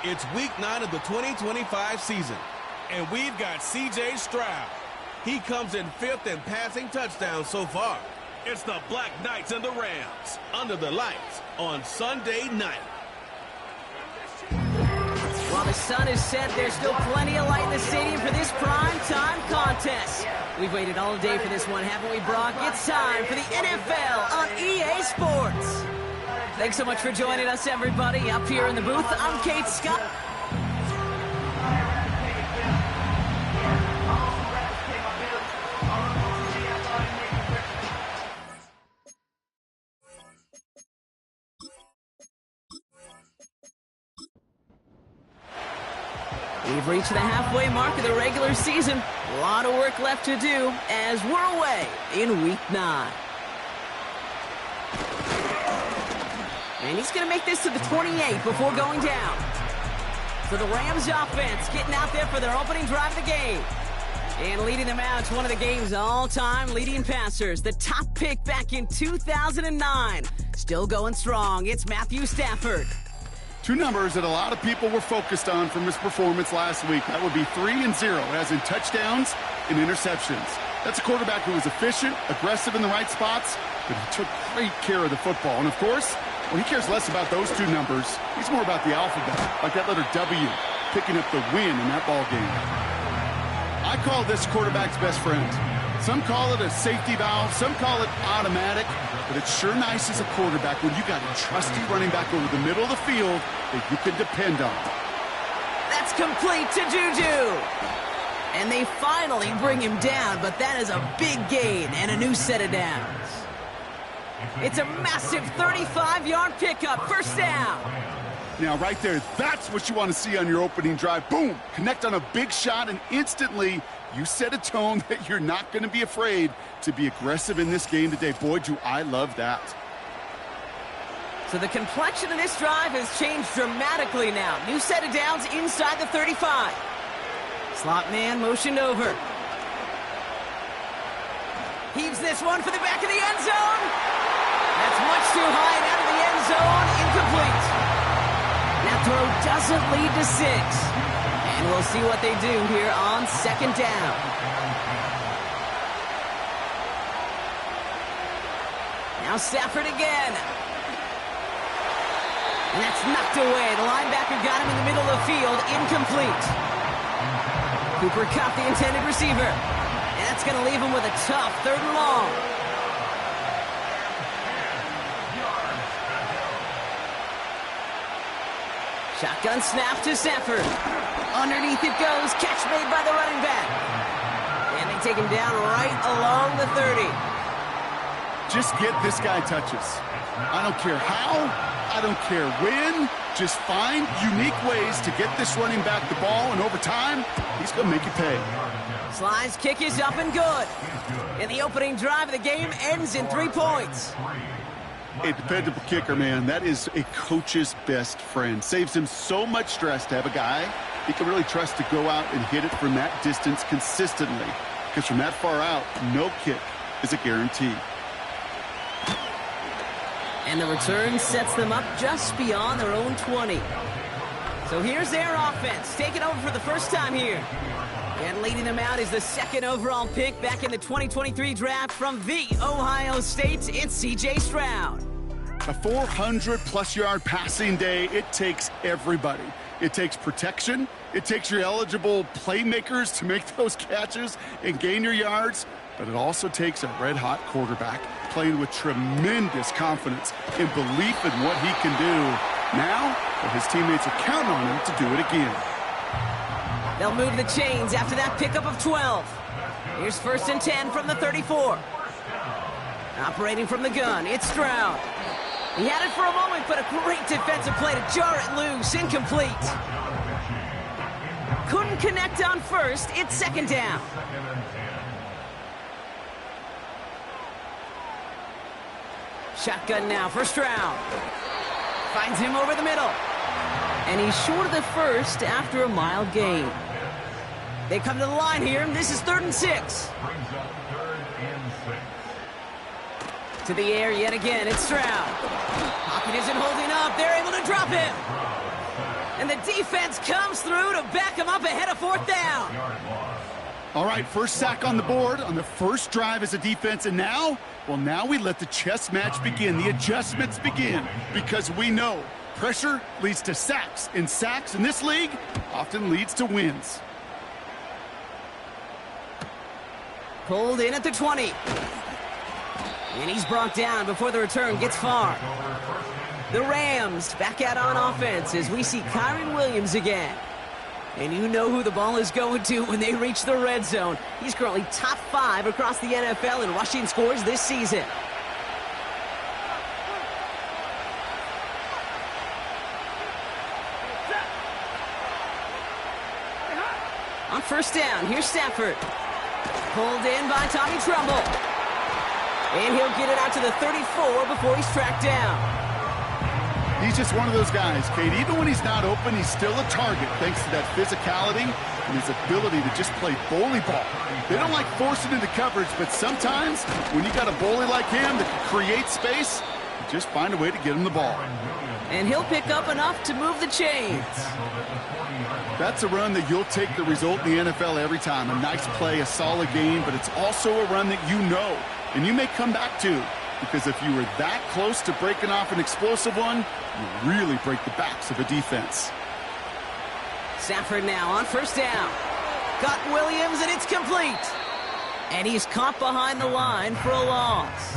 It's week 9 of the 2025 season, and we've got C.J. Stroud. He comes in 5th in passing touchdowns so far. It's the Black Knights and the Rams under the lights on Sunday night. While the sun is set, there's still plenty of light in the stadium for this prime-time contest. We've waited all day for this one, haven't we, Brock? It's time for the NFL on EA Sports. Thanks so much for joining us, everybody. Up here in the booth, I'm Kate Scott. We've reached the halfway mark of the regular season. A lot of work left to do as we're away in week 9. And he's going to make this to the 28 before going down. So the Rams offense getting out there for their opening drive of the game. And leading them out to one of the game's all-time leading passers. The top pick back in 2009. Still going strong. It's Matthew Stafford. Two numbers that a lot of people were focused on from his performance last week. That would be 3 and 0, as in touchdowns and interceptions. That's a quarterback who was efficient, aggressive in the right spots, but he took great care of the football. And, of course, well, he cares less about those two numbers. He's more about the alphabet, like that letter W, picking up the win in that ball game. I call this quarterback's best friend. Some call it a safety valve, some call it automatic, but it's sure nice as a quarterback when you got a trusty running back over the middle of the field that you can depend on. That's complete to Juju. And they finally bring him down, but that is a big gain and a new set of downs. It's a massive 35-yard pickup, first down. Now, right there, that's what you want to see on your opening drive. Boom! Connect on a big shot, and instantly you set a tone that you're not going to be afraid to be aggressive in this game today. Boy, do I love that. So the complexion of this drive has changed dramatically now. New set of downs inside the 35. Slot man motioned over. Heaves this one for the back of the end zone. That's much too high and out of the end zone. Incomplete. That throw doesn't lead to 6. And we'll see what they do here on second down. Now Stafford again. And that's knocked away. The linebacker got him in the middle of the field. Incomplete. Cooper Kupp, the intended receiver. And that's going to leave him with a tough 3rd and long. Shotgun snap to Stafford. Underneath it goes. Catch made by the running back. And they take him down right along the 30. Just get this guy touches. I don't care how. I don't care when. Just find unique ways to get this running back the ball, and over time, he's going to make you pay. Sly's kick is up and good. And the opening drive of the game ends in 3 points. A dependable kicker, man. That is a coach's best friend. Saves him so much stress to have a guy he can really trust to go out and hit it from that distance consistently. Because from that far out, no kick is a guarantee. And the return sets them up just beyond their own 20. So here's their offense, taking over for the first time here. And leading them out is the 2nd overall pick back in the 2023 draft from the Ohio State. It's C.J. Stroud. A 400-plus yard passing day, it takes everybody. It takes protection. It takes your eligible playmakers to make those catches and gain your yards. But it also takes a red-hot quarterback playing with tremendous confidence and belief in what he can do. Now, his teammates are counting on him to do it again. They'll move the chains after that pickup of 12. Here's 1st and 10 from the 34. Operating from the gun, it's Stroud. He had it for a moment, but a great defensive play to jar it loose. Incomplete. Couldn't connect on 1st. It's 2nd down. Shotgun now for Stroud. Finds him over the middle. And he's short of the 1st after a mild gain. They come to the line here. This is 3rd and 6. To the air yet again. It's Stroud. Pocket isn't holding up. They're able to drop him. And the defense comes through to back him up ahead of 4th down. All right, first sack on the board on the first drive as a defense, and now we let the chess match begin, the adjustments begin, because we know pressure leads to sacks, and sacks in this league often leads to wins. Pulled in at the 20. And he's brought down before the return gets far. The Rams back out on offense as we see Kyren Williams again. And you know who the ball is going to when they reach the red zone. He's currently top 5 across the NFL in rushing scores this season. On first down, here's Stafford. Pulled in by Tommy Tremble. And he'll get it out to the 34 before he's tracked down. He's just one of those guys, Kate. Even when he's not open, he's still a target thanks to that physicality and his ability to just play bully ball. They don't like forcing into coverage, but sometimes when you got a bully like him that can create space, you just find a way to get him the ball. And he'll pick up enough to move the chains. That's a run that you'll take the result in the NFL every time. A nice play, a solid game, but it's also a run that you know and you may come back to. Because if you were that close to breaking off an explosive one, you really break the backs of a defense. Stafford now on first down. Got Williams, and it's complete. And he's caught behind the line for a loss.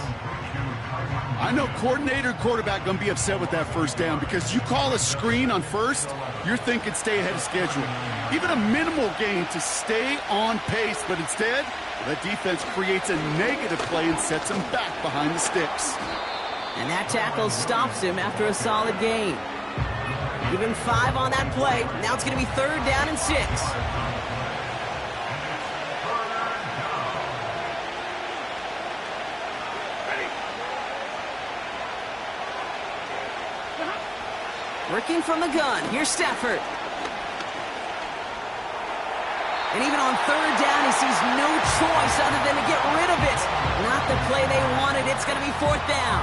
I know coordinator and quarterback going to be upset with that first down because you call a screen on first, you're thinking stay ahead of schedule. Even a minimal gain to stay on pace, but instead, that defense creates a negative play and sets him back behind the sticks. And that tackle stops him after a solid gain. Give him 5 on that play. Now it's going to be 3rd down and 6. Working from the gun. Here's Stafford. And even on 3rd down, he sees no choice other than to get rid of it. Not the play they wanted. It's going to be 4th down.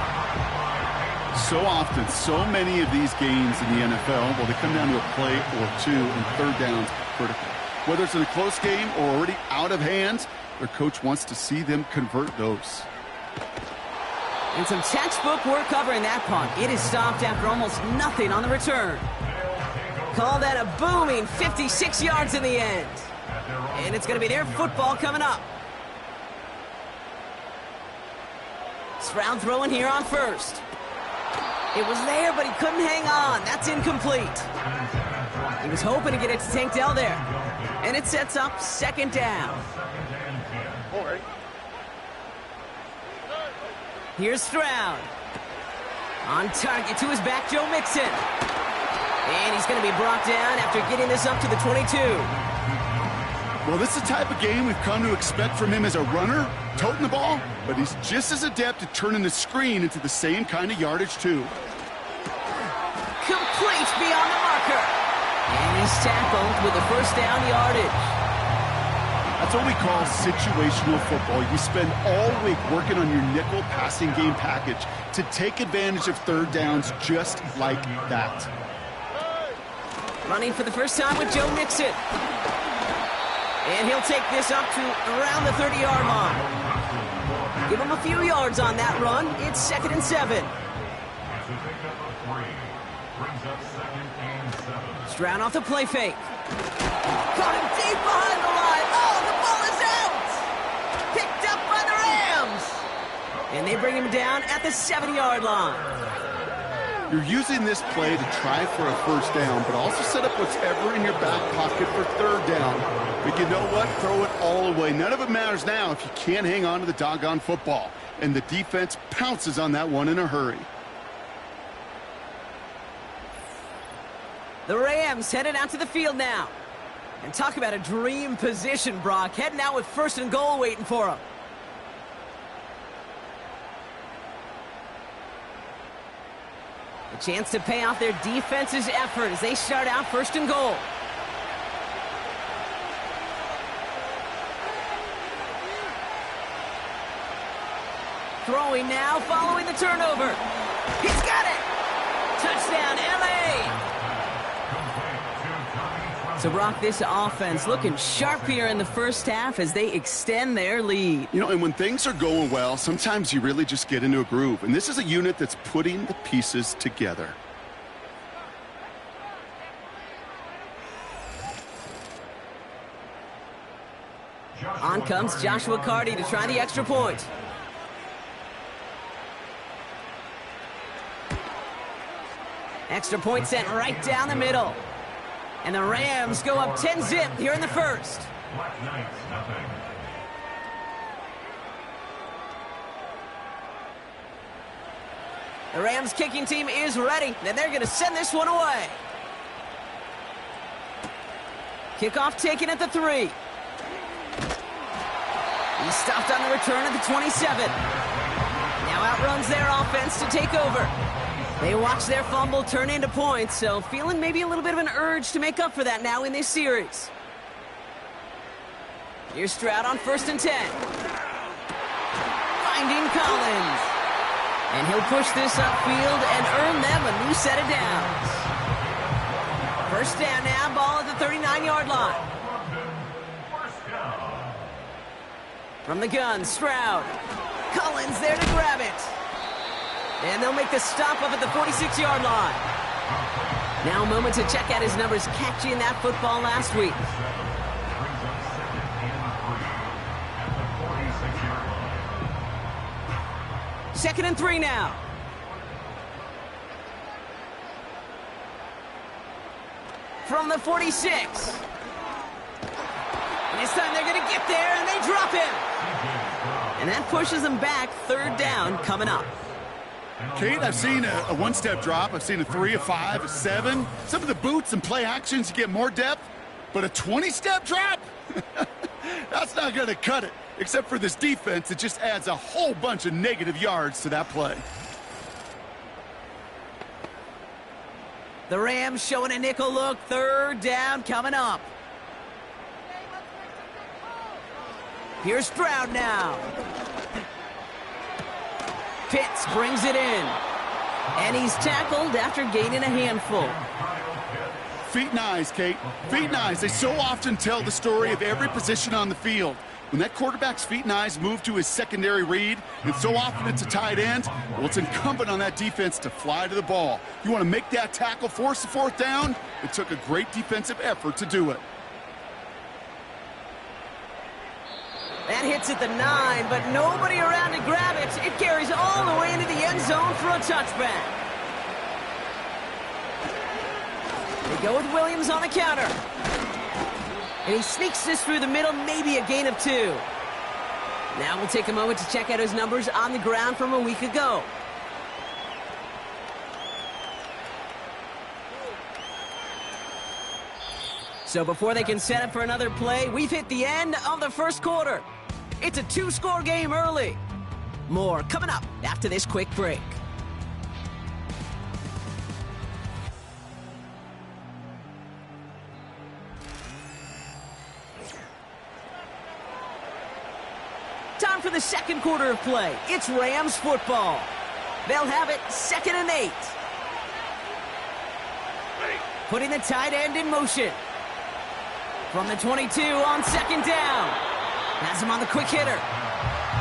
So often, so many of these games in the NFL, well, they come down to a play or two, and 3rd down's critical. Whether it's in a close game or already out of hand, their coach wants to see them convert those. And some textbook work covering that punt. It is stopped after almost nothing on the return. Call that a booming 56 yards in the end. And it's going to be their football coming up. Stroud throwing here on first. It was there, but he couldn't hang on. That's incomplete. He was hoping to get it to Tank Dell there. And it sets up 2nd down. Here's Stroud. On target to his back, Joe Mixon. And he's going to be brought down after getting this up to the 22. Well, this is the type of game we've come to expect from him as a runner, toting the ball, but he's just as adept at turning the screen into the same kind of yardage, too. Complete beyond the marker. And he's tackled with the 1st down yardage. That's what we call situational football. You spend all week working on your nickel passing game package to take advantage of 3rd downs just like that. Running for the first time with Joe Mixon. And he'll take this up to around the 30-yard line. Give him a few yards on that run. It's 2nd and 7. Stroud off the play fake. Got him deep behind the line. Oh, the ball is out! Picked up by the Rams! And they bring him down at the 7-yard line. You're using this play to try for a 1st down, but also set up whatever in your back pocket for 3rd down. But you know what? Throw it all away. None of it matters now if you can't hang on to the doggone football. And the defense pounces on that one in a hurry. The Rams headed out to the field now. And talk about a dream position, Brock. Heading out with 1st and goal waiting for them. A chance to pay off their defense's effort as they start out 1st and goal. Throwing now, following the turnover. He's got it! Touchdown, L.A.! So, Brock, this offense looking sharp here in the first half as they extend their lead. You know, and when things are going well, sometimes you really just get into a groove. And this is a unit that's putting the pieces together. On comes Joshua Carty to try the extra point. Extra point sent right down the middle. And the Rams go up 10-zip here in the first. The Rams kicking team is ready, and they're going to send this one away. Kickoff taken at the 3. He stopped on the return at the 27. Now outruns their offense to take over. They watch their fumble turn into points, so feeling maybe a little bit of an urge to make up for that now in this series. Here's Stroud on 1st and 10. Finding Collins. And he'll push this upfield and earn them a new set of downs. First down now, ball at the 39-yard line. From the gun, Stroud. Collins there to grab it. And they'll make the stop up at the 46-yard line. Now a moment to check out his numbers catching that football last week. Second and 3 now. From the 46. And this time they're going to get there, and they drop him. And that pushes them back. 3rd down coming up. Kate, I've seen a one-step drop. I've seen a 3, a 5, a 7. Some of the boots and play actions, you get more depth. But a 20-step drop? That's not going to cut it. Except for this defense, it just adds a whole bunch of negative yards to that play. The Rams showing a nickel look. 3rd down coming up. Here's Stroud now. Pitts brings it in. And he's tackled after gaining a handful. Feet and eyes, Kate. Feet and eyes. They so often tell the story of every position on the field. When that quarterback's feet and eyes move to his secondary read, and so often it's a tight end, well, it's incumbent on that defense to fly to the ball. You want to make that tackle, force the 4th down? It took a great defensive effort to do it. That hits at the 9, but nobody around to grab it. It carries all the way into the end zone for a touchback. They go with Williams on the counter. And he sneaks this through the middle, maybe a gain of 2. Now we'll take a moment to check out his numbers on the ground from a week ago. So before they can set up for another play, we've hit the end of the first quarter. It's a 2-score game early. More coming up after this quick break. Time for the second quarter of play. It's Rams football. They'll have it 2nd and 8. Putting the tight end in motion. From the 22 on 2nd down. Has him on the quick hitter.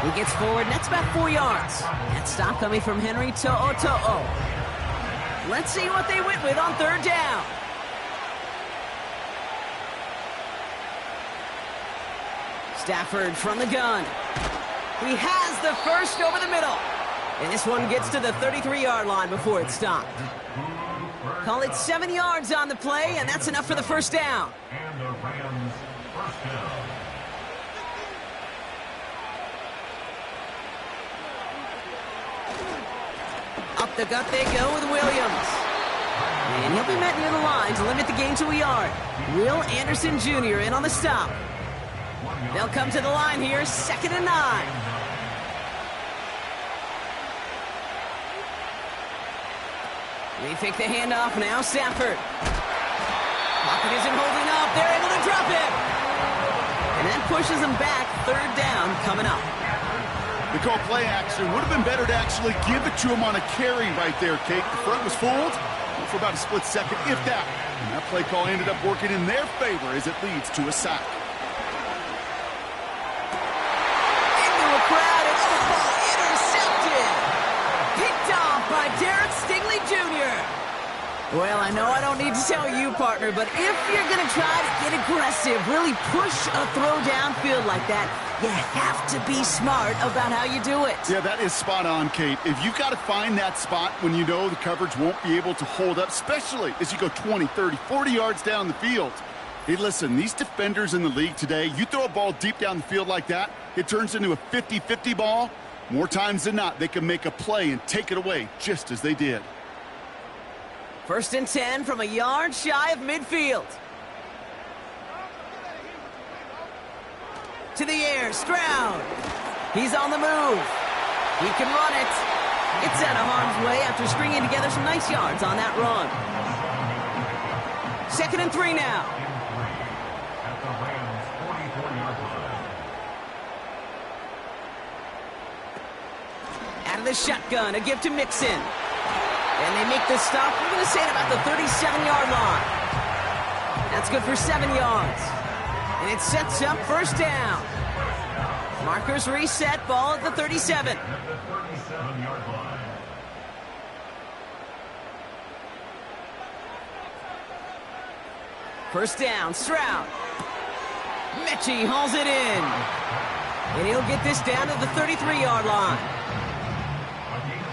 He gets forward, and that's about 4 yards. That stop coming from Henry To'o. Let's see what they went with on 3rd down. Stafford from the gun. He has the first over the middle. And this one gets to the 33-yard line before it's stopped. Call it 7 yards on the play, and that's enough for the first down. And the Rams first down. Up the gut they go with Williams. And he'll be met near the line to limit the gain to a yard. Will Anderson Jr. in on the stop. They'll come to the line here, 2nd and 9. They take the handoff now, Stafford. Pocket isn't holding up. They're able to drop it. And that pushes them back. 3rd down coming up. They call play action. Would have been better to actually give it to him on a carry right there, Kate. The front was fooled. for about a split second, if that. And that play call ended up working in their favor as it leads to a sack. Into a crowd, and intercepted. Picked off by Derek Stingley Jr. Well, I know I don't need to tell you, partner, but if you're going to try to get aggressive, really push a throw downfield like that, you have to be smart about how you do it. Yeah, that is spot on, Kate. If you've got to find that spot when you know the coverage won't be able to hold up, especially as you go 20, 30, 40 yards down the field. Hey, listen, these defenders in the league today, you throw a ball deep down the field like that, it turns into a 50-50 ball. More times than not, they can make a play and take it away, just as they did. 1st and 10 from a yard shy of midfield. To the air, Stroud. He's on the move. He can run it. It's out of harm's way after stringing together some nice yards on that run. 2nd and 3 now. At the Rams' 44-yard line. Out of the shotgun, a give to Mixon. And they make this stop, we're going to say, at about the 37-yard line. That's good for 7 yards. And it sets up 1st down. Markers reset, ball at the 37. At the 37-yard line. First down, Stroud. Mechie hauls it in. And he'll get this down to the 33-yard line.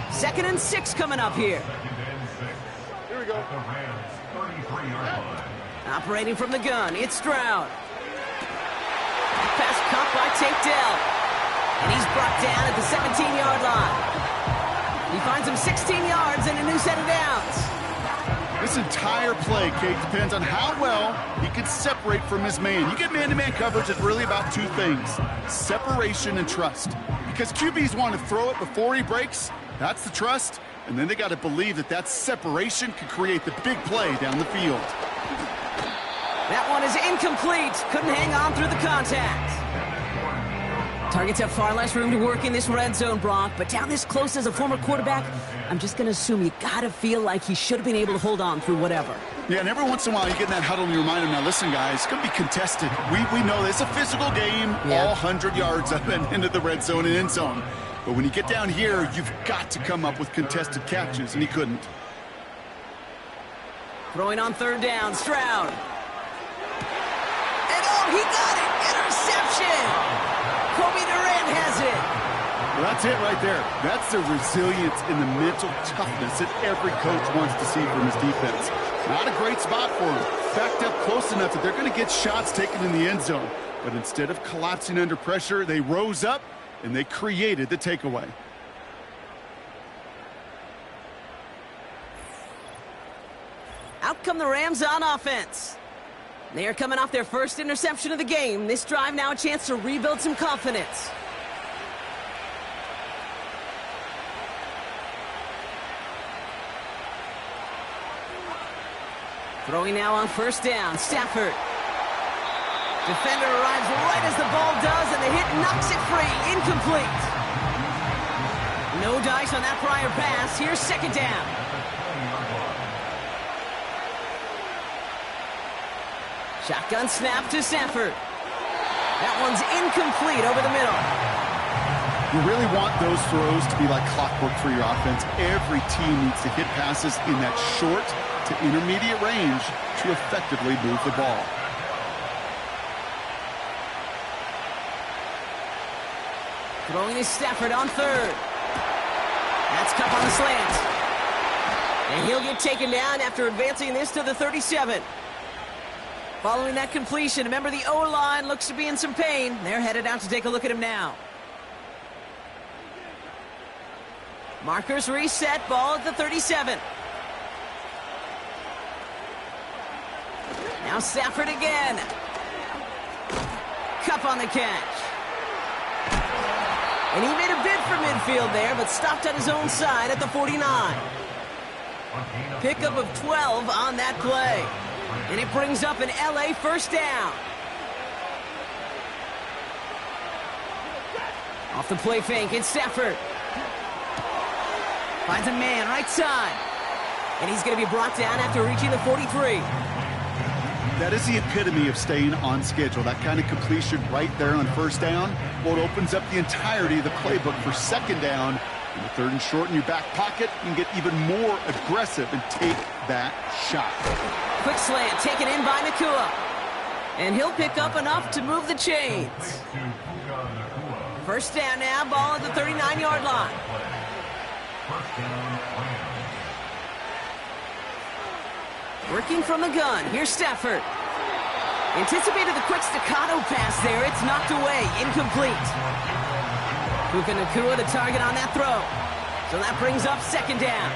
2nd and 6 coming up here. Here we go. At the Rams' 33-yard line. Operating from the gun, it's Stroud. Pass caught by Tate Dell. And he's brought down at the 17-yard line. He finds him 16 yards and a new set of downs. This entire play, Kate, depends on how well he can separate from his man. You get man-to-man coverage, it's really about two things: separation and trust. Because QBs want to throw it before he breaks. That's the trust. And then they got to believe that that separation can create the big play down the field. That one is incomplete. Couldn't hang on through the contact. Targets have far less room to work in this red zone, Brock, but down this close as a former quarterback, I'm just going to assume you got to feel like he should have been able to hold on through whatever. Yeah, and every once in a while you get in that huddle and you remind him, now listen, guys, it's going to be contested. We know this. It's a physical game, all 100 yards up and into the red zone and end zone. But when you get down here, you've got to come up with contested catches, and he couldn't. Throwing on 3rd down, Stroud. And oh, he got it! Interception! Kobe Durant has it. Well, that's it right there. That's the resilience and the mental toughness that every coach wants to see from his defense. Not a great spot for him. Backed up close enough that they're going to get shots taken in the end zone. But instead of collapsing under pressure, they rose up and they created the takeaway. Out come the Rams on offense. They are coming off their first interception of the game. This drive now a chance to rebuild some confidence. Throwing now on 1st down, Stafford. Defender arrives right as the ball does, and the hit knocks it free. Incomplete. No dice on that prior pass. Here's 2nd down. Shotgun snap to Stafford. That one's incomplete over the middle. You really want those throws to be like clockwork for your offense. Every team needs to hit passes in that short to intermediate range to effectively move the ball. Throwing is Stafford on 3rd. That's Kupp on the slant. And he'll get taken down after advancing this to the 37. Following that completion, remember the O-line looks to be in some pain. They're headed out to take a look at him now. Markers reset, ball at the 37. Now Stafford again. Kupp on the catch. And he made a bid for midfield there, but stopped on his own side at the 49. Pickup of 12 on that play. And it brings up an LA 1st down. Off the play fake, it's Stafford. Finds a man right side. And he's going to be brought down after reaching the 43. That is the epitome of staying on schedule. That kind of completion right there on first down. Well, it opens up the entirety of the playbook for second down. In the third and short in your back pocket, you can get even more aggressive and take that shot. Quick slant taken in by Nacua. And he'll pick up enough to move the chains. First down now, ball at the 39-yard line. Working from the gun, here's Stafford. Anticipated the quick staccato pass there. It's knocked away, incomplete. Puka Nacua, the target on that throw. So that brings up second down.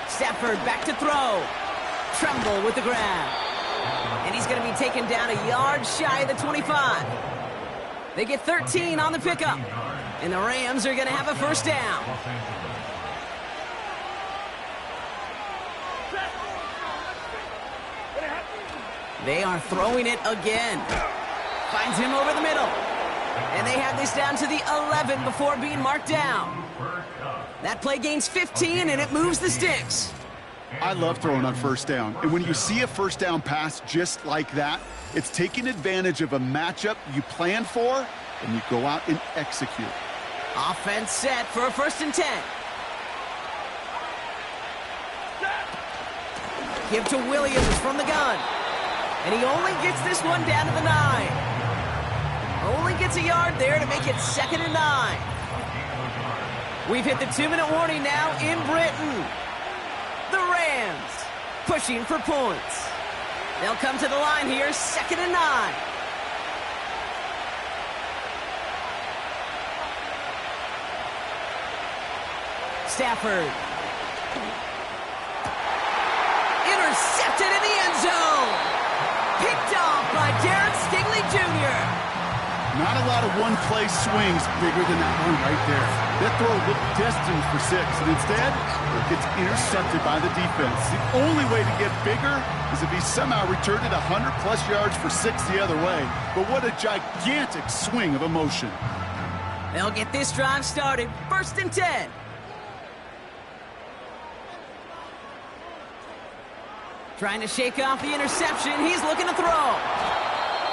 Stafford back to throw. Tremble with the grab. And he's going to be taken down a yard shy of the 25. They get 13 on the pickup. And the Rams are going to have a first down. They are throwing it again. Finds him over the middle. And they have this down to the 11 before being marked down. That play gains 15, and it moves the sticks. I love throwing on first down. And when you see a first down pass just like that, it's taking advantage of a matchup you plan for, and you go out and execute. Offense set for a 1st and 10. Give to Williams from the gun. And he only gets this one down to the 9. Only gets a yard there to make it 2nd and 9. We've hit the 2-minute warning now in Britain. The Rams pushing for points. They'll come to the line here, 2nd and 9. Stafford. Intercepted in the end zone. Picked off by Derek Stingley Jr. Not a lot of one-play swings bigger than that one right there. That throw looked destined for 6, and instead, it gets intercepted by the defense. The only way to get bigger is if he somehow returned it 100-plus yards for 6 the other way. But what a gigantic swing of emotion. They'll get this drive started. 1st and 10. Trying to shake off the interception. He's looking to throw.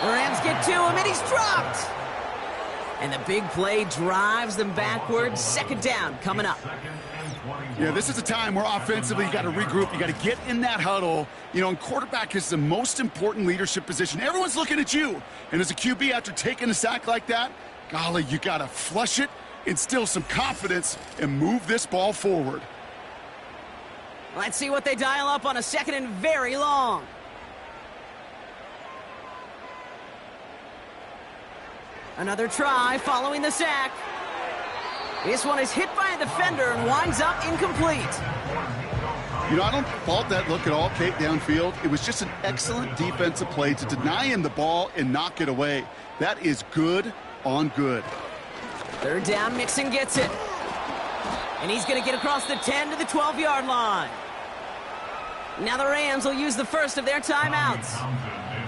The Rams get to him, and he's dropped. And the big play drives them backwards. 2nd down coming up. Yeah, this is a time where offensively you got to regroup. You got to get in that huddle. You know, and quarterback is the most important leadership position. Everyone's looking at you. And as a QB, after taking a sack like that, golly, you got to flush it, instill some confidence, and move this ball forward. Let's see what they dial up on a 2nd and very long. Another try following the sack. This one is hit by a defender and winds up incomplete. You know, I don't fault that look at all, Kate, downfield. It was just an excellent defensive play to deny him the ball and knock it away. That is good on good. 3rd down, Mixon gets it. And he's going to get across the 10 to the 12-yard line. Now the Rams will use the first of their timeouts.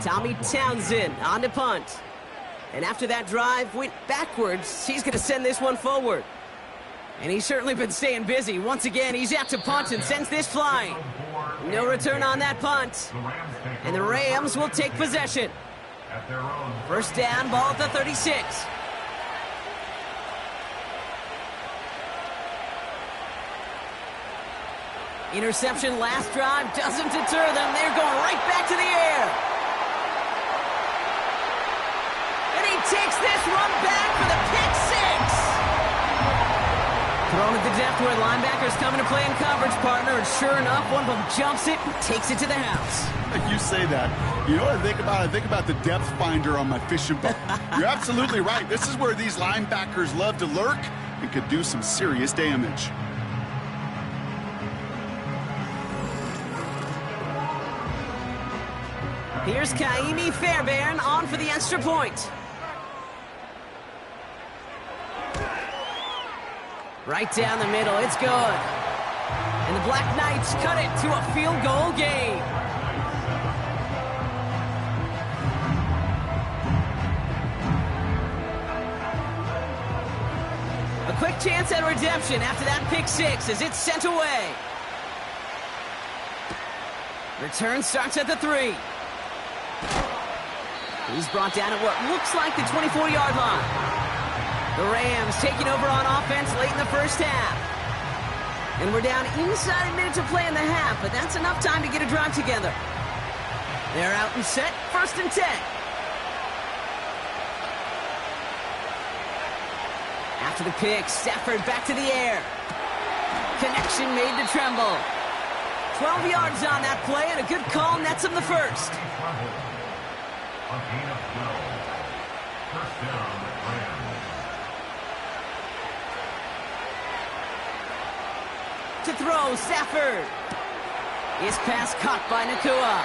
Tommy Townsend on to punt. And after that drive went backwards, he's going to send this one forward. And he's certainly been staying busy. Once again, he's out to punt and sends this flying. No return on that punt. And the Rams will take possession. 1st down, ball at the 36. Interception last drive doesn't deter them. They're going right back to the air. And he takes this run back for the pick 6. Thrown at the depth where linebackers coming to play in coverage, partner. And sure enough, one of them jumps it and takes it to the house. You say that. You know what I think about? I think about the depth finder on my fishing boat. You're absolutely right. This is where these linebackers love to lurk and could do some serious damage. Here's Kaimi Fairbairn on for the extra point. Right down the middle, it's good. And the Black Knights cut it to a field goal game. A A quick chance at redemption after that pick six as it's sent away. Return starts at the 3. He's brought down at what looks like the 24-yard line. The Rams taking over on offense late in the first half. And we're down inside a minute to play in the half, but that's enough time to get a drive together. They're out and set, 1st and 10. After the pick, Stafford back to the air. Connection made to Tremble. 12 yards on that play, and a good call nets him the first. A gain of 12. First down, Rams. To throw, Stafford. His pass caught by Nacua.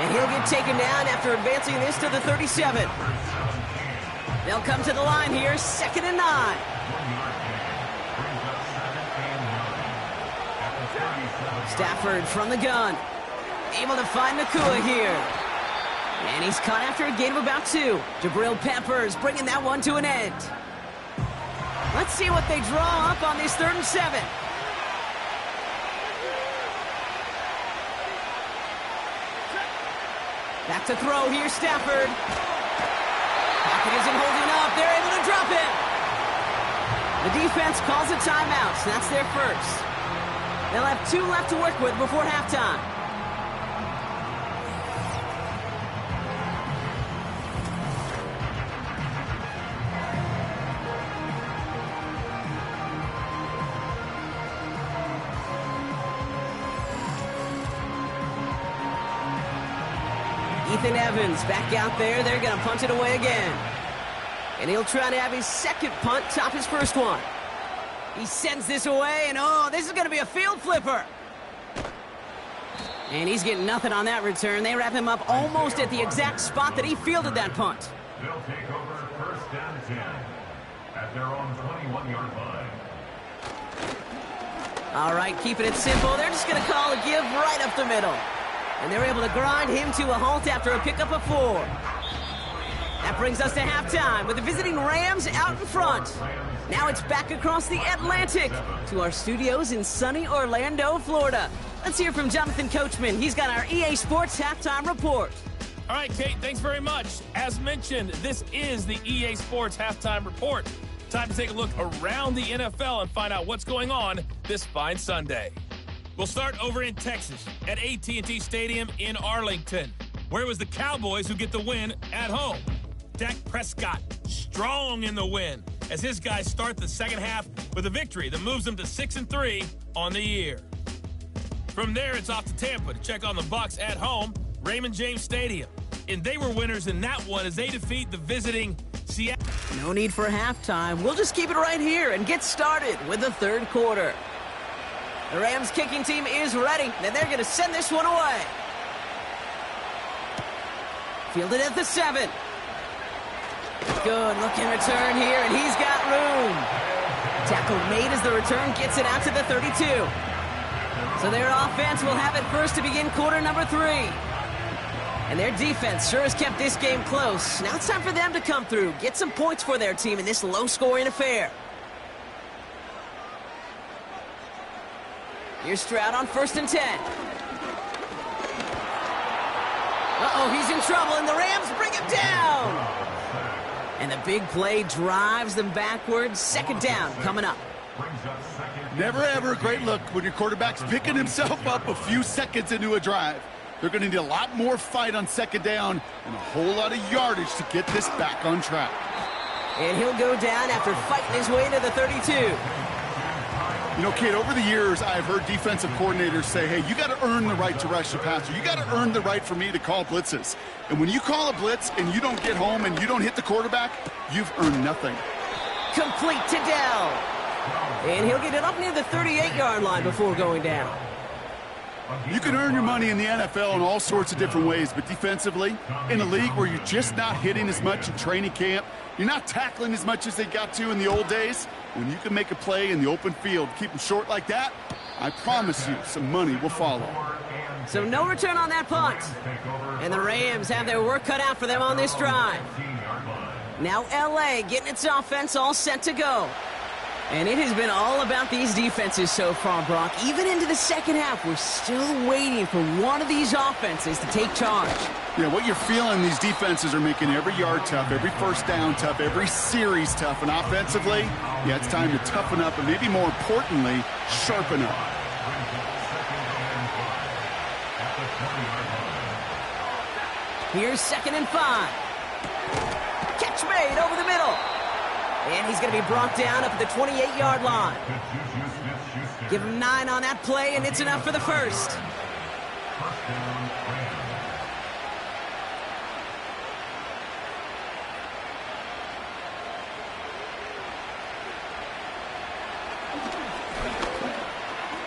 And he'll get taken down after advancing this to the 37. They'll come to the line here, 2nd and 9. 1-yard gain. Brings up 2nd and 9. At the 37. Stafford from the gun. Able to find Nacua here. And he's caught after a gain of about 2. Jabril Peppers bringing that one to an end. Let's see what they draw up on this 3rd and 7. Back to throw here, Stafford. Pocket isn't holding up. They're able to drop him. The defense calls a timeout, so that's their first. They'll have 2 left to work with before halftime. Ethan Evans back out there. They're going to punt it away again. And he'll try to have his 2nd punt top his 1st one. He sends this away, and oh, this is going to be a field flipper. And he's getting nothing on that return. They wrap him up almost at the exact spot that he fielded that punt. They'll take over 1st and 10 at their own 21-yard line. All right, keeping it simple. They're just going to call a give right up the middle. And they're able to grind him to a halt after a pickup of 4. That brings us to halftime with the visiting Rams out in front. Now it's back across the Atlantic to our studios in sunny Orlando, Florida. Let's hear from Jonathan Coachman. He's got our EA Sports Halftime Report. All right, Kate, thanks very much. As mentioned, this is the EA Sports Halftime Report. Time to take a look around the NFL and find out what's going on this fine Sunday. We'll start over in Texas at AT&T Stadium in Arlington, where it was the Cowboys who get the win at home. Dak Prescott strong in the win as his guys start the 2nd half with a victory that moves them to 6-3 on the year. From there, it's off to Tampa to check on the Bucs at home, Raymond James Stadium. And they were winners in that one as they defeat the visiting Seattle. No need for halftime. We'll just keep it right here and get started with the 3rd quarter. The Rams kicking team is ready, and they're going to send this one away. Fielded at the 7. Good looking return here, and he's got room. Tackle made as the return gets it out to the 32. So their offense will have it first to begin quarter number 3. And their defense sure has kept this game close. Now it's time for them to come through, get some points for their team in this low-scoring affair. Here's Stroud on 1st and 10. Uh-oh, he's in trouble, and the Rams bring him down. And the big play drives them backwards. 2nd down coming up. Never ever a great look when your quarterback's picking himself up a few seconds into a drive. They're going to need a lot more fight on 2nd down and a whole lot of yardage to get this back on track. And he'll go down after fighting his way to the 32. You know, Kate, over the years, I've heard defensive coordinators say, hey, you got to earn the right to rush the passer. You got to earn the right for me to call blitzes. And when you call a blitz and you don't get home and you don't hit the quarterback, you've earned nothing. Complete to Dell. And he'll get it up near the 38-yard line before going down. You can earn your money in the NFL in all sorts of different ways, but defensively, in a league where you're just not hitting as much in training camp, you're not tackling as much as they got to in the old days, when you can make a play in the open field, keep them short like that, I promise you some money will follow. So no return on that punt. And the Rams have their work cut out for them on this drive. Now L.A. getting its offense all set to go. And it has been all about these defenses so far, Brock. Even into the second half, we're still waiting for one of these offenses to take charge. Yeah, what you're feeling, these defenses are making every yard tough, every first down tough, every series tough. And offensively, yeah, it's time to toughen up and maybe more importantly, sharpen up. Here's 2nd and 5. Catch made over the middle. And he's going to be brought down up at the 28-yard line. Give him 9 on that play, and it's enough for the first.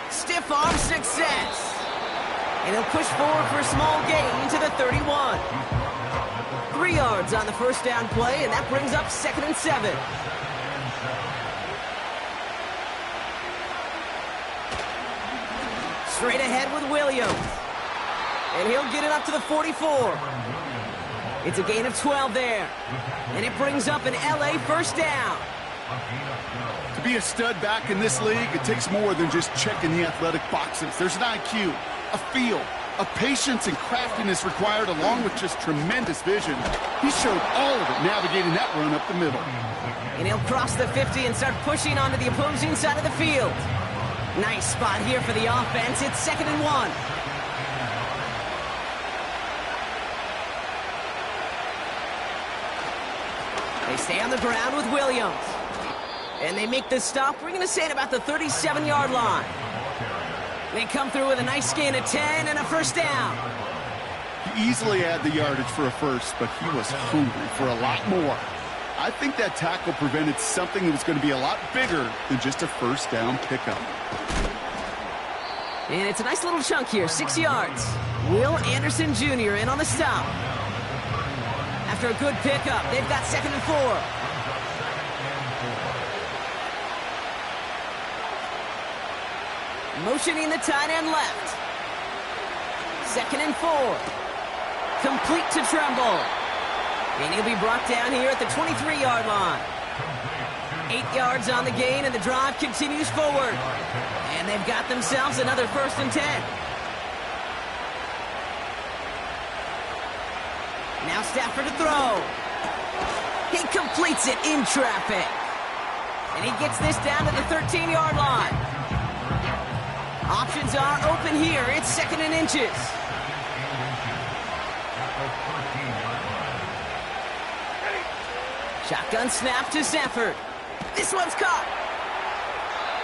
Stiff arm success. And he'll push forward for a small gain to the 31. 3 yards on the first down play, and that brings up 2nd and 7. Straight ahead with Williams. And he'll get it up to the 44. It's a gain of 12 there. And it brings up an LA first down. To be a stud back in this league, it takes more than just checking the athletic boxes. There's an IQ, a feel, a patience and craftiness required along with just tremendous vision. He showed all of it navigating that run up the middle. And he'll cross the 50 and start pushing onto the opposing side of the field. Nice spot here for the offense. It's 2nd and 1. They stay on the ground with Williams. And they make this stop. We're going to say at about the 37-yard line. They come through with a nice gain of 10 and a first down. He easily had the yardage for a first, but he was hungry for a lot more. I think that tackle prevented something that was going to be a lot bigger than just a first down pickup. And it's a nice little chunk here, 6 yards. Will Anderson Jr. in on the stop. After a good pickup, they've got 2nd and 4. Motioning the tight end left. 2nd and 4. Complete to Tremble. And he'll be brought down here at the 23-yard line. 8 yards on the gain, and the drive continues forward. And they've got themselves another 1st and 10. Now Stafford to throw. He completes it in traffic. And he gets this down to the 13-yard line. Options are open here. It's 2nd and inches. Shotgun snap to Stafford. This one's caught.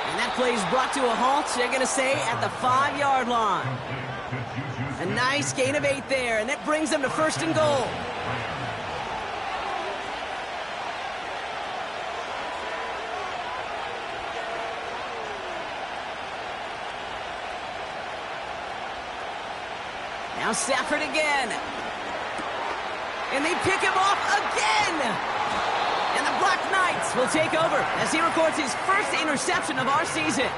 And that play is brought to a halt, they're going to say, at the 5-yard line. A nice gain of 8 there, and that brings them to 1st and goal. Now Stafford again. And they pick him off again. And the Black Knights will take over as he records his first interception of our season.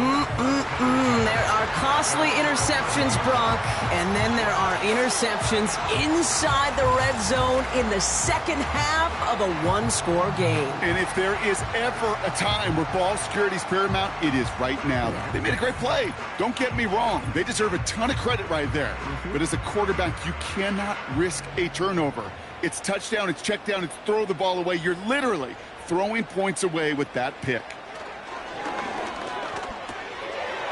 There are costly interceptions, Brock, and then there are interceptions inside the red zone in the second half of a one-score game. And if there is ever a time where ball security is paramount, it is right now. They made a great play. Don't get me wrong. They deserve a ton of credit right there. But as a quarterback, you cannot risk a turnover. It's touchdown, it's check down, it's throw the ball away. You're literally throwing points away with that pick.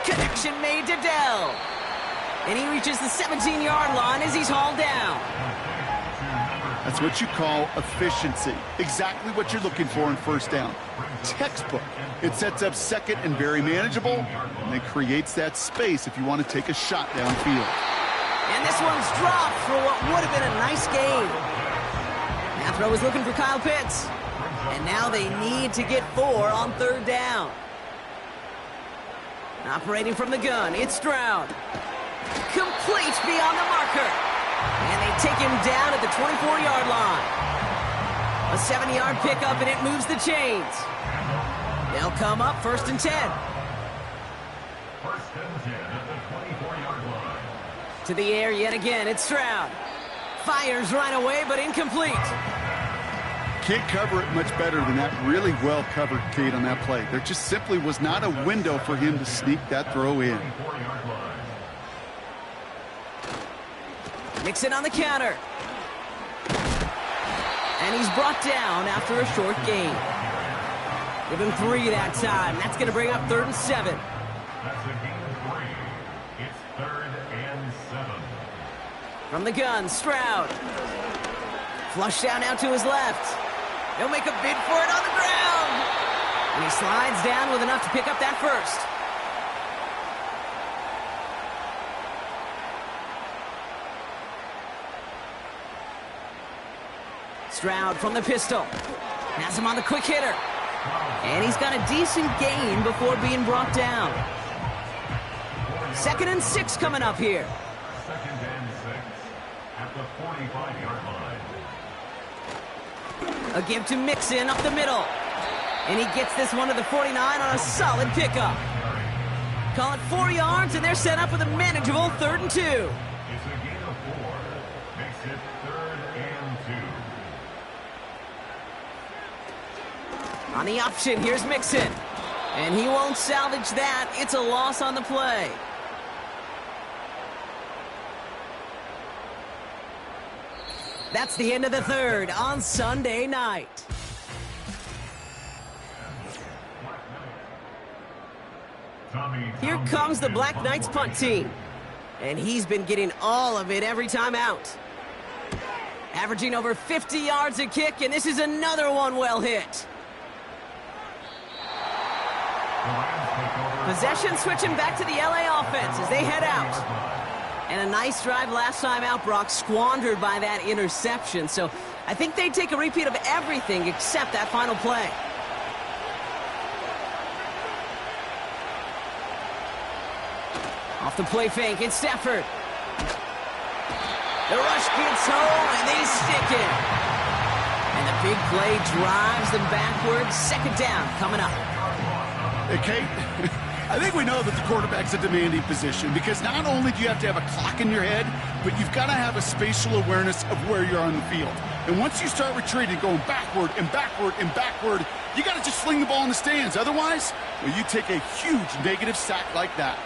Connection made to Dell. And he reaches the 17-yard line as he's hauled down. That's what you call efficiency. Exactly what you're looking for in first down. Textbook. It sets up second and very manageable, and it creates that space if you want to take a shot downfield. And this one's dropped for what would have been a nice gain. That throw is looking for Kyle Pitts. And now they need to get 4 on 3rd down. Operating from the gun, it's Stroud. Complete beyond the marker. And they take him down at the 24-yard line. A 7-yard pickup, and it moves the chains. They'll come up 1st and 10. 1st and 10 at the 24-yard line. To the air yet again, it's Stroud. Fires right away, but incomplete. can't cover it much better than that. Really well covered, Kate, on that play. There just simply was not a window for him to sneak that throw in. Mixon on the counter. And he's brought down after a short gain. Give him 3 that time. That's going to bring up 3rd and 7. That's a gain of 3. It's 3rd and 7. From the gun, Stroud. Flush down now to his left. He'll make a bid for it on the ground. And he slides down with enough to pick up that first. Stroud from the pistol. Has him on the quick hitter. And he's got a decent gain before being brought down. 2nd and 6 coming up here. 2nd and 6 at the 45-yard line. A give to Mixon up the middle. And he gets this one to the 49 on a solid pickup. Call it 4 yards, and they're set up with a manageable 3rd and 2. It's a gain of 4. Makes it 3rd and 2. On the option, here's Mixon. And he won't salvage that. It's a loss on the play. That's the end of the 3rd on Sunday night. Here comes the Black Knights punt team. And he's been getting all of it every time out. Averaging over 50 yards a kick, and this is another one well hit. Possession switching back to the LA offense as they head out. And a nice drive last time out, Brock, squandered by that interception. So I think they'd take a repeat of everything except that final play. Off the play fake, it's Stafford. The rush gets home, and they stick it. And the big play drives them backwards. 2nd down coming up. Hey, Kate, I think we know that the quarterback's a demanding position because not only do you have to have a clock in your head, but you've got to have a spatial awareness of where you're on the field. And once you start retreating, going backward and backward and backward, you got to just fling the ball in the stands. Otherwise, well, you take a huge negative sack like that.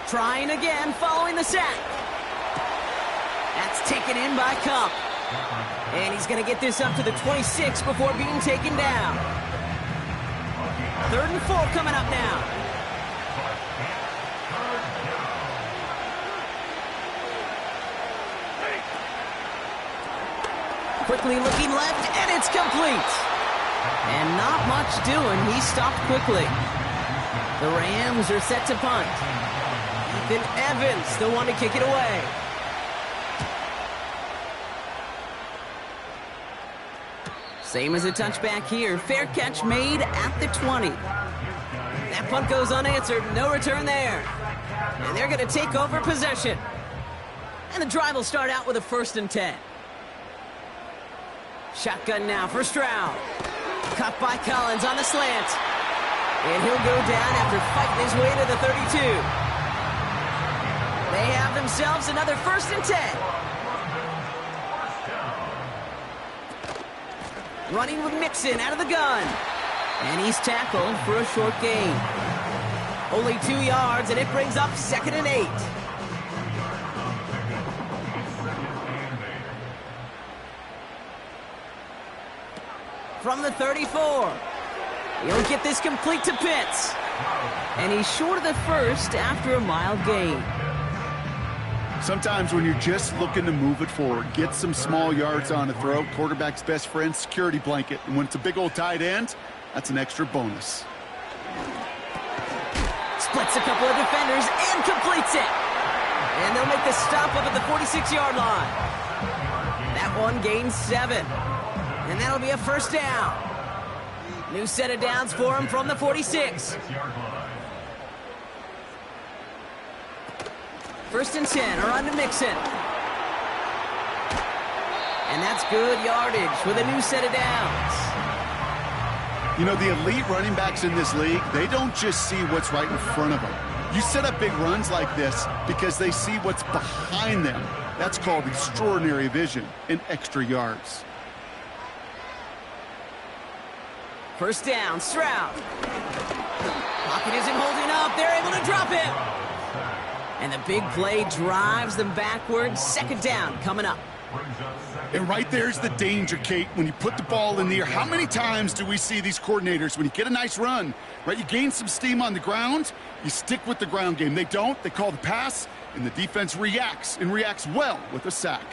Trying again, following the sack. That's taken in by Kupp. And he's going to get this up to the 26 before being taken down. 3rd and 4 coming up now. Quickly looking left, and it's complete. And not much doing. He stopped quickly. The Rams are set to punt. Ethan Evans, the one to kick it away. Same as a touchback here. Fair catch made at the 20. That punt goes unanswered. No return there. And they're going to take over possession. And the drive will start out with a 1st and 10. Shotgun now for Stroud. Cut by Collins on the slant. And he'll go down after fighting his way to the 32. They have themselves another 1st and 10. Running with Mixon out of the gun. And he's tackled for a short gain. Only 2 yards, and it brings up 2nd and 8. From the 34. He'll get this complete to Pitts. And he's short of the first after a mild gain. Sometimes when you're just looking to move it forward, get some small yards on a throw, quarterback's best friend, security blanket. And when it's a big old tight end, that's an extra bonus. Splits a couple of defenders and completes it. And they'll make the stop up at the 46-yard line. That one gains 7. And that'll be a 1st down. New set of downs for him from the 46. 1st and 10 are on to Mixon. And that's good yardage with a new set of downs. You know, the elite running backs in this league, they don't just see what's right in front of them. You set up big runs like this because they see what's behind them. That's called extraordinary vision and extra yards. First down, Stroud. Pocket isn't holding up. They're able to drop him. And the big play drives them backwards. Second down coming up. And right there's the danger, Kate, when you put the ball in the air. How many times do we see these coordinators, when you get a nice run, right, you gain some steam on the ground, you stick with the ground game. They don't. They call the pass, and the defense reacts, and reacts well with a sack.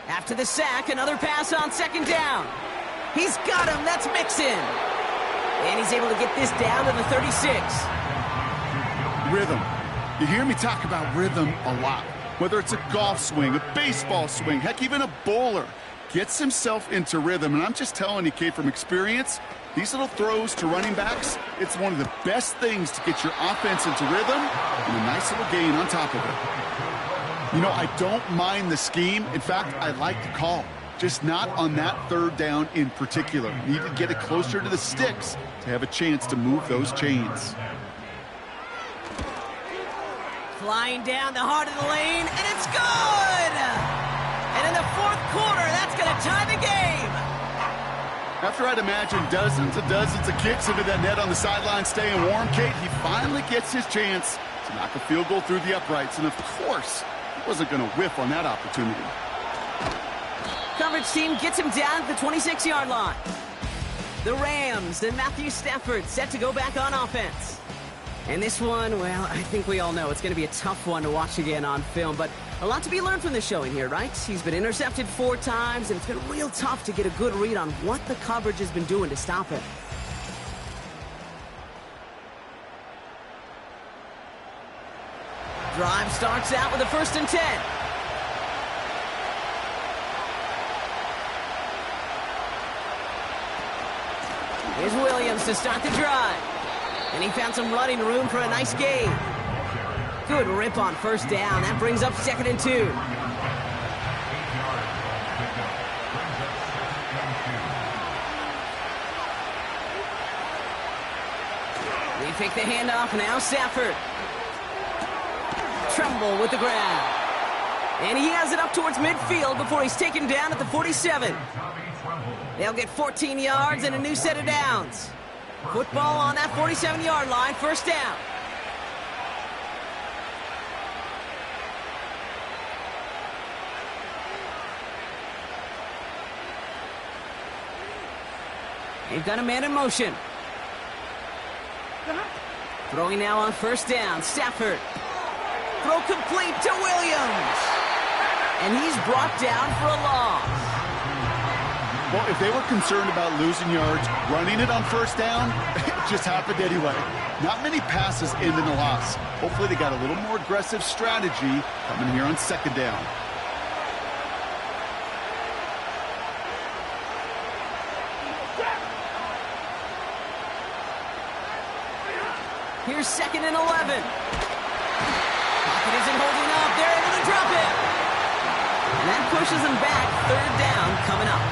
After the sack, another pass on second down. He's got him. That's Mixon. And he's able to get this down to the 36. Rhythm. You hear me talk about rhythm a lot. Whether it's a golf swing, a baseball swing, heck, even a bowler gets himself into rhythm. And I'm just telling you, Kate, from experience, these little throws to running backs, it's one of the best things to get your offense into rhythm and a nice little gain on top of it. You know, I don't mind the scheme. In fact, I like the call. Just not on that third down in particular. You need to get it closer to the sticks to have a chance to move those chains. Flying down the heart of the lane, and it's good! And in the fourth quarter, that's going to tie the game. After I'd imagine dozens of kicks into that net on the sideline staying warm, Kate, he finally gets his chance to knock a field goal through the uprights. And of course, he wasn't going to whiff on that opportunity. Coverage team gets him down at the 26-yard line. The Rams and Matthew Stafford set to go back on offense. And this one, well, I think we all know it's going to be a tough one to watch again on film, but a lot to be learned from this showing here, right? He's been intercepted 4 times, and it's been real tough to get a good read on what the coverage has been doing to stop him. Drive starts out with a 1st and 10. Here's Williams to start the drive. And he found some running room for a nice gain. Good rip on first down. That brings up 2nd and 2. They take the handoff. Now Stafford. Tremble with the grab. And he has it up towards midfield before he's taken down at the 47. They'll get 14 yards and a new set of downs. Football on that 47-yard line, first down. They've got a man in motion. Throwing now on first down, Stafford. Throw complete to Williams. And he's brought down for a loss. Well, if they were concerned about losing yards, running it on first down, it just happened anyway. Not many passes end in a loss. Hopefully they got a little more aggressive strategy coming here on second down. Here's 2nd and 11. Pocket isn't holding up. They're able to drop it. And that pushes them back. 3rd down coming up.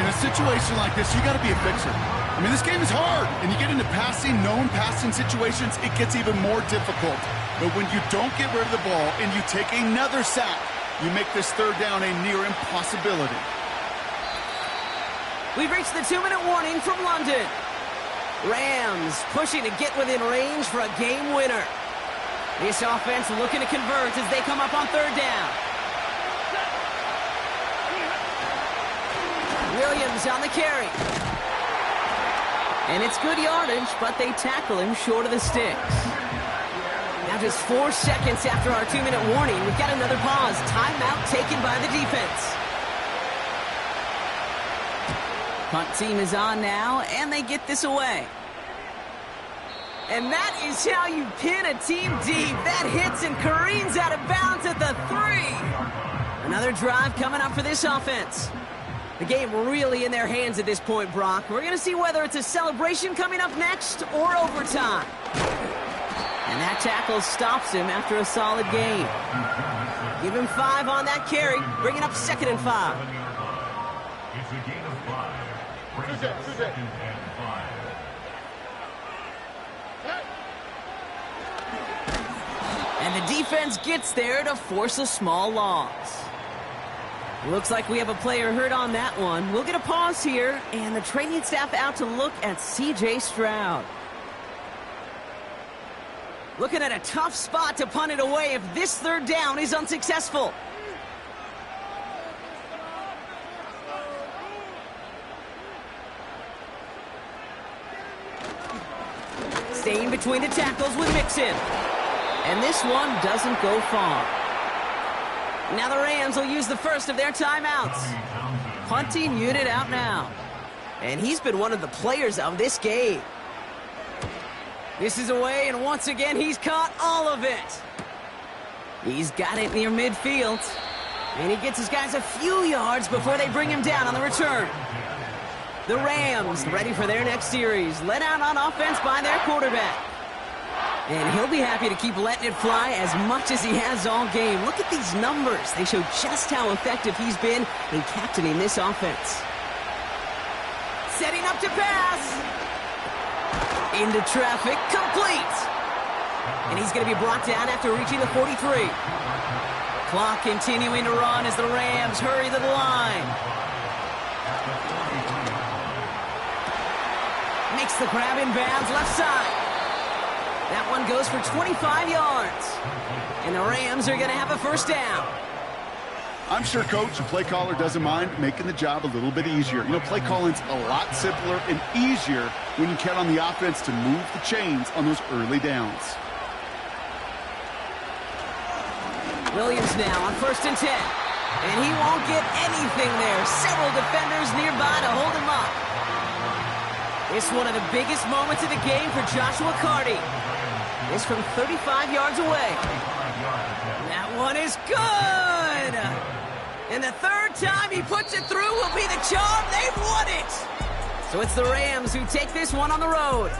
In a situation like this, you got to be a fixer. I mean, this game is hard, and you get into known passing situations, it gets even more difficult. But when you don't get rid of the ball and you take another sack, you make this 3rd down a near impossibility. We've reached the 2-minute warning from London. Rams pushing to get within range for a game winner. This offense looking to convert as they come up on 3rd down. Williams on the carry. And it's good yardage, but they tackle him short of the sticks. Now just 4 seconds after our 2-minute warning, we've got another pause. Timeout taken by the defense. Punt team is on now, and they get this away. And that is how you pin a team deep. That hits and careens out of bounds at the 3. Another drive coming up for this offense. The game really in their hands at this point, Brock. We're going to see whether it's a celebration coming up next or overtime. And that tackle stops him after a solid gain. Give him 5 on that carry, bringing up 2nd and 5. It's a gain of 5. Brings up 2nd and 5. And And the defense gets there to force a small loss. Looks like we have a player hurt on that one. We'll get a pause here, and the training staff out to look at C.J. Stroud. Looking at a tough spot to punt it away if this third down is unsuccessful. Staying between the tackles with Mixon. And this one doesn't go far. Now the Rams will use the first of their timeouts. Punting unit out now. And he's been one of the players of this game. This is away, and once again, he's caught all of it. He's got it near midfield. And he gets his guys a few yards before they bring him down on the return. The Rams ready for their next series. Let out on offense by their quarterback. And he'll be happy to keep letting it fly as much as he has all game. Look at these numbers. They show just how effective he's been in captaining this offense. Setting up to pass. Into traffic, complete. And he's going to be brought down after reaching the 43. Clock continuing to run as the Rams hurry to the line. Makes the grab in bounds left side. That one goes for 25 yards. And the Rams are going to have a first down. I'm sure Coach and play caller doesn't mind making the job a little bit easier. You know, play calling's a lot simpler and easier when you count on the offense to move the chains on those early downs. Williams now on 1st and 10. And he won't get anything there. Several defenders nearby to hold him up. It's one of the biggest moments of the game for Joshua Carty. It's from 35 yards away. That one is good! And the third time he puts it through will be the charm. They've won it! So it's the Rams who take this one on the road.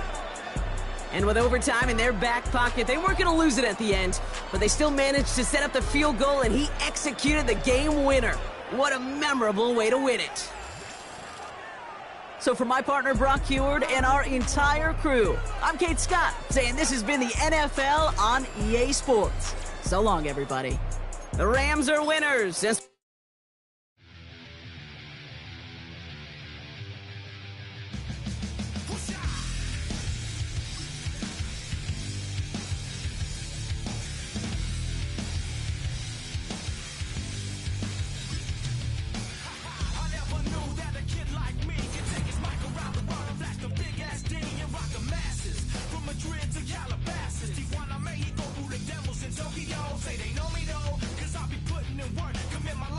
And with overtime in their back pocket, they weren't going to lose it at the end, but they still managed to set up the field goal, and he executed the game winner. What a memorable way to win it. So for my partner, Brock Heward, and our entire crew, I'm Kate Scott, saying this has been the NFL on EA Sports. So long, everybody. The Rams are winners. Say they know me though, cause I be putting in work, commit my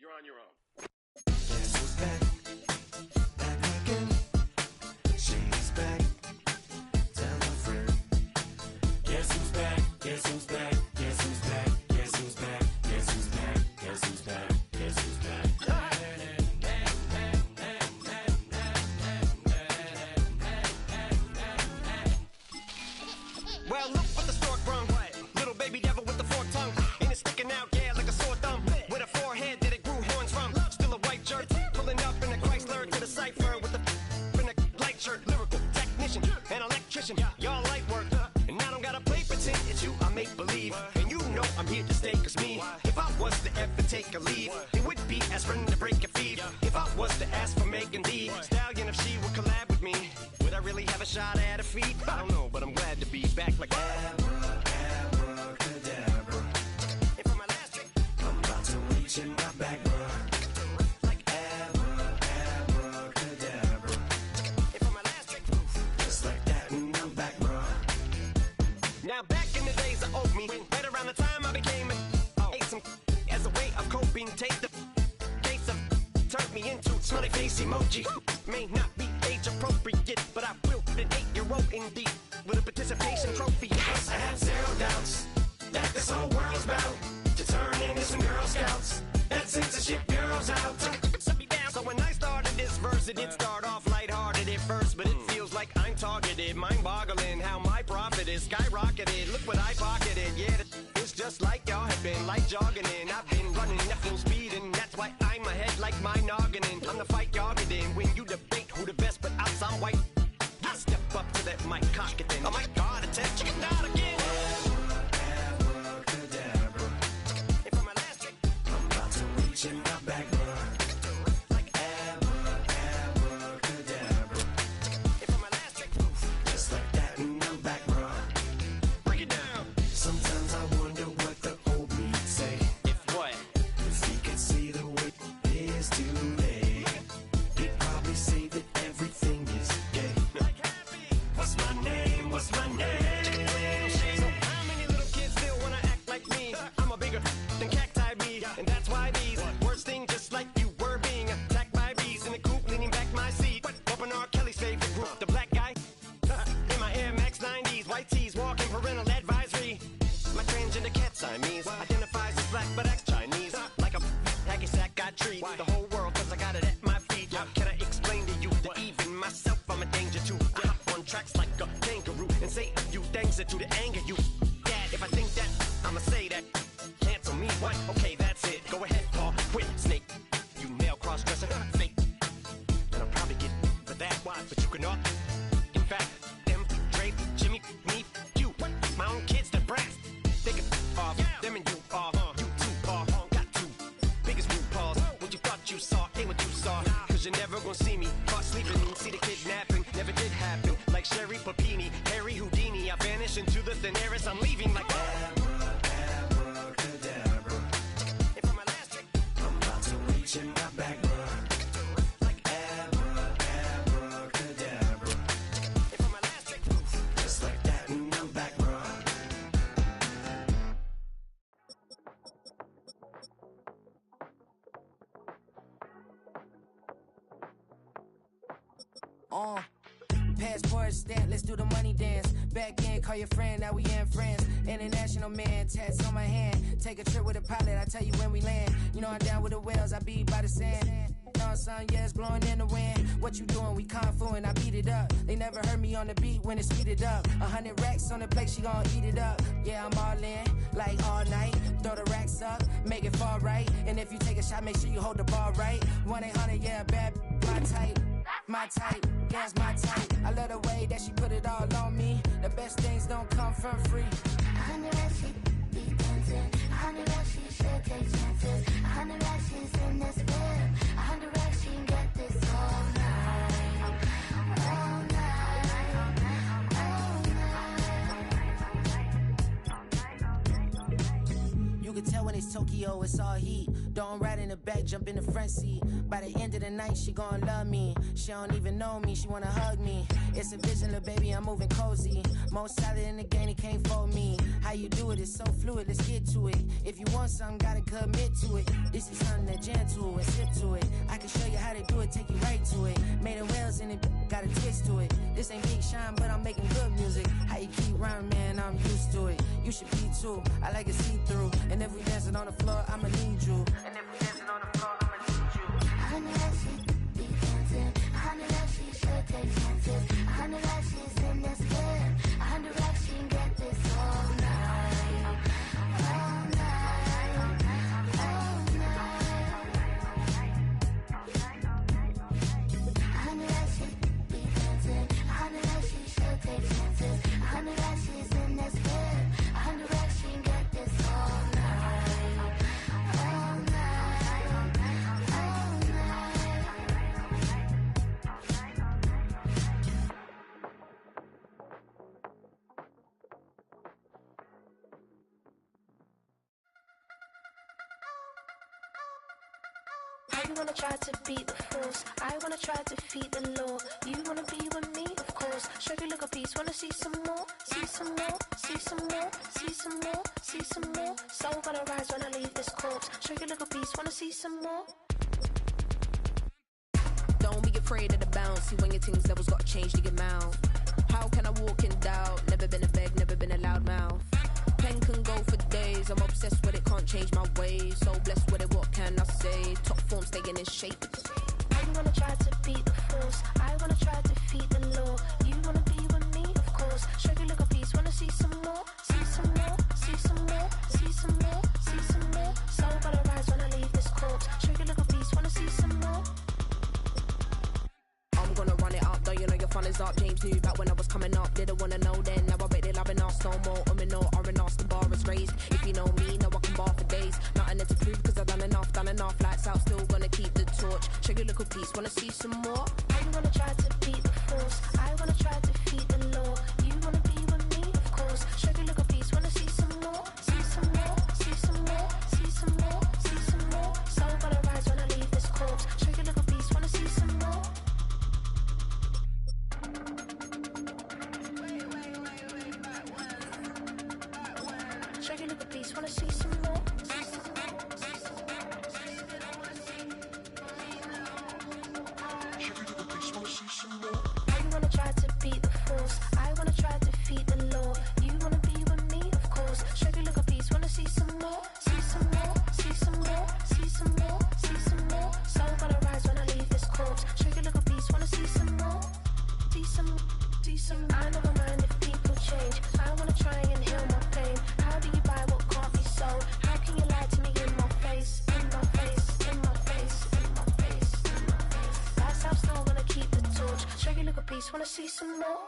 you're on your own. Guess who's back? Back again. She's back. Tell a friend. Guess who's back? Guess who's back? Guess who's back? Guess who's back? Guess who's back? Guess who's back? Guess who's back? Well, look what the stork brung. Little baby devil with the forked tongue. Ain't it sticking out, yeah, like a sore thumb. With a forehead that it grew horns from. Still a white shirt, pulling up in a Chrysler to the cipher with the in a light shirt. Lyrical technician, an electrician, y'all light work. And I don't gotta play pretend, it's you I make believe. And you know I'm here to stay, cause me, if I was to ever take a leave, it would be aspirin to break a fever. If I was to ask for Megan Thee Stallion, if she would collab with me, would I really have a shot at her feet? I don't know, but I'm glad to be back like abracadabra. And for my last trick, I'm about to reach in my back, bruh. Like abracadabra. And for my last trick, just like that, and I'm back, bruh. Now back in the days of old me, right around the time I became ate some as a way of coping. Take the case of turned me into smiley face emoji. May not be age appropriate, but I will put an 8-year-old indeed with a participation trophy. Yes, I have zero doubts that this whole world's bound to turn into some Girl Scouts. That censorship bureau's out. So when I started this verse, it did start off lighthearted at first, but it feels like I'm targeted. Mind-boggling how my profit is skyrocketed. Look what I pocketed. Yeah, it's just like y'all have been like jogging in. I've been running at full speed, and that's why I'm ahead like my noggin. I'm the fight y'all get in when you debate who the best, but I'm some white. I step up to that mic, cock it then. Oh my God, it's a chicken out again. Abracadabra. And for my last trick, I'm about to reach in my back, bruh. Like abracadabra. And for my last trick, just like that, and I'm back, bruh. Break it down. Sometimes I wonder what the old me'd say. If what? If he could see the way it is today, he'd probably say that everything is gay. What's my name? What's my name? So how many little kids still wanna act like me? I'm a bigger than cacti me, and that's why these words sting just like you were being attacked by bees in the coop, leaning back my seat. Bumping R. Kelly's favorite group, the black guy. In my Air Max 90s, white tees, walking parental advisory. My transgender cat Siamese identifies as black but acts Chinese. Like a hacky sack, I treat the whole world cause I got it at my feet. How can I explain to you that even myself I'm a danger to? I hop on tracks like a kangaroo and say a few things that to the anger you. Dad, if I think that, I'ma say that. Cancel me, what? Okay, that's it. Go ahead, Paul, quit, snake. You male cross-dresser, fake. And I'll probably get for that, but you can not. In fact, them, Dre, Jimmy, me, you. My own kids, the brats. They can off, them and you off. You two off, got two biggest blue paws. What you thought you saw ain't what you saw. Cause you're never gonna see me caught sleeping. See the kidnapping, never did happen. Like Sherry Papini, Harry Houdini. I vanish into the thin air as I'm leaving like abracadabra. And for my last trick, I'm about to reach in my back, bruh. Like abracadabra. And for my last trick, just like that, and I'm back, bruh. Passport stamp, let's do the money dance. Back in, call your friend, now we in France. International man, tats on my hand. Take a trip with a pilot, I tell you when we land. You know I'm down with the whales, I be by the sand. Son, yeah, it's blowing in the wind. What you doing? We kung fu and I beat it up. They never heard me on the beat when it's speeded up. 100 racks on the plate, she gon' eat it up. Yeah, I'm all in, like all night. Throw the racks up, make it fall right. And if you take a shot, make sure you hold the ball right. 1-800, yeah, bad, my type. My type, yeah, it's my type. I love the way that she put it all on me. The best things don't come from free. 100 racks, she be dancing. 100 racks, she should take chances. 100 racks, she's in this whip. 100 racks, she can get this all night. All night. All night. You can tell when it's Tokyo, it's all heat. Don't ride in the back, jump in the front seat. By the end of the night, she gon' love me. She don't even know me, she wanna hug me. It's a vision, little baby, I'm moving cozy. Most solid in the game, it can't fold me. How you do it, it's so fluid, let's get to it. If you want something, gotta commit to it. This is something that jam to and sip to it. I can show you how to do it, take you right to it. Made the wheels in it, got a twist to it. This ain't Big Sean, but I'm making good music. How you keep rhyming, man, I'm used to it. You should be too, I like it see-through. And if we dancing on the floor, I'ma need you. And if we dancing on the floor, I'ma need you. I know that she be dancing. I know that she should take chances. I know that she's in this game. I know that she can get this all night. All night. All night. I know that she be dancing. I know that she should take chances. I know that she's in this game. I know that she can get this all night. All night. All night. I wanna try to beat the force. I wanna try to defeat the law. You wanna be with me, of course. Show you look a piece. Wanna see some more? See some more? See some more? See some more? See some more? Soul gonna rise when I leave this corpse. Show you look a piece. Wanna see some more? Don't be afraid of the bounce. See when your things levels gotta change to your mouth. How can I walk in doubt? Never been a beg, never been a loud mouth. Pen can go for days. I'm obsessed with it, can't change my ways. So blessed with it, what can I say? Top form staying in shape. I wanna try to beat the force. I wanna try to defeat the law. You wanna be with me, of course. Show you look a piece. Wanna see some more? See some more? See some more? See some more? See some more? Soul gonna rise when I leave this corpse. Show you look a piece. Wanna see some more? I'm gonna run it up, though you know your fun is up. James knew back when I was coming up, didn't wanna know then. Now I bet they're loving us no more. No R&R, the bar is raised. If you know me, know I can bar for days. Nothing to prove, cause I've done enough. Lights out, still gonna keep the torch. Show you little piece, wanna see some more? I wanna try to beat the force. I wanna try to defeat the law. You wanna be with me, of course. Show you look a piece. Wanna see some more? See some more? See some more? See some more? See some more? Soul gonna rise when I leave this corpse. Show you look a piece. Wanna see some more? Show you look a piece. Wanna see some more? I wanna try to beat the force. I wanna try to defeat the law. You wanna be with me, of course. Show you look a piece. Wanna see some more? See some more? See some more? See some more? See some more? Soul gonna rise when I leave this corpse. Show you look a piece. Wanna see some more? See some? See some? I never mind if people change. I wanna try and heal my pain. How do you buy what can't be sold? How can you lie to me in my face? In my face? In my face? In my face? In my face? That's how I'm still gonna keep the torch. Show you look a piece. Wanna see some more?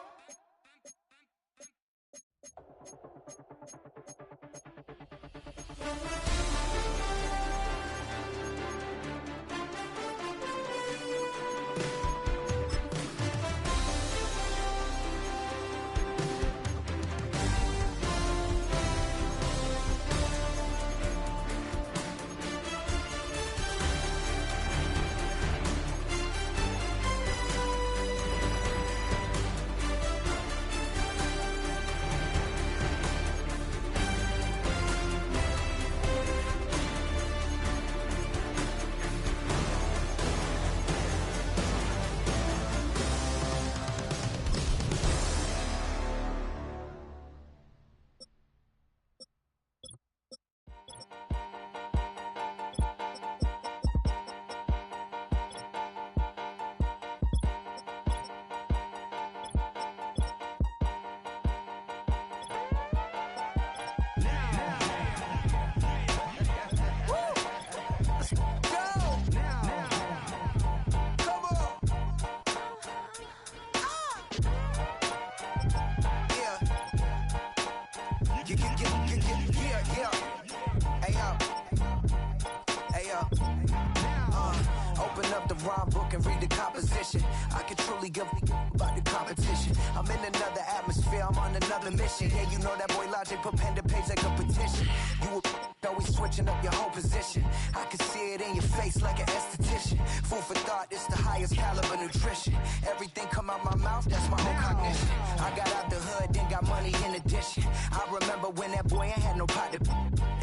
the rhyme book and read the composition. I can truly give about the competition. I'm in another atmosphere, I'm on another mission. Yeah, you know that boy Logic put pen to page like a petition. You always switching up your whole position. I can see it in your face like an esthetician. Food for thought, it's the highest caliber nutrition. Everything come out my mouth, that's my own cognition. I got out the hood, then got money in addition. I remember when that boy ain't had no pot to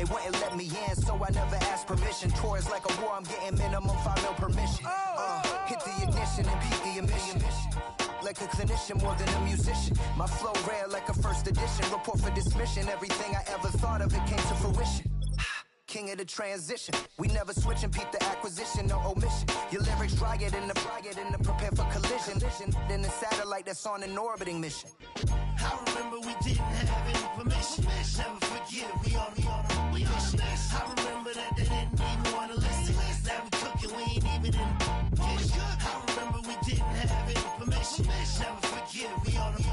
they wouldn't let me in, so I never asked permission. Tours like a war, I'm getting minimum 5 mil permission. Hit the ignition and beat the emission. Like a clinician more than a musician. My flow rare like a first edition. Report for dismission. Everything I ever thought of, it came to fruition. King of the transition. We never switch and peep the acquisition, no omission. Your lyrics dry it in the prepare for collision. Then the satellite that's on an orbiting mission. I remember we didn't have any permission. Never forget, we on a mission. I remember that they didn't even want to listen. Now we cooking, we ain't even in the kitchen. I remember we didn't have any permission. Never forget, we on a